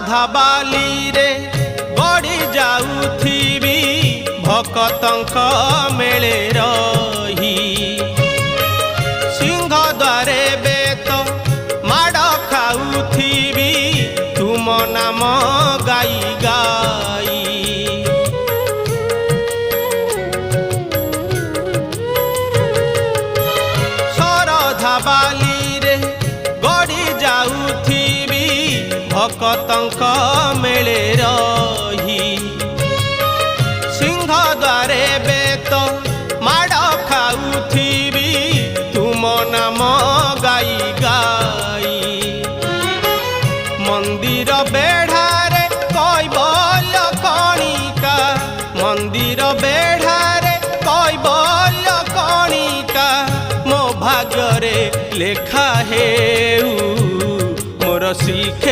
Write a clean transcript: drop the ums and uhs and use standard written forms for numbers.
धाबाली रे गड़ी जाउथिबी भक्तंक मेले रही सिंह द्वारे बेत माड़ खाउथिबी तुम नाम गाई गाई धाबाली रे गड़ी जाउथिबी भक्तंक मेले रही सिंह द्वारे बेत माड़ खाउथिबी तुम नाम गाई गाई मंदिर बेढ़ारे कैबल्य कणिका मंदिर बेढ़ारे कैबल्य कणिका मो भाग्य रे लेखा हेउ मोर शिखे।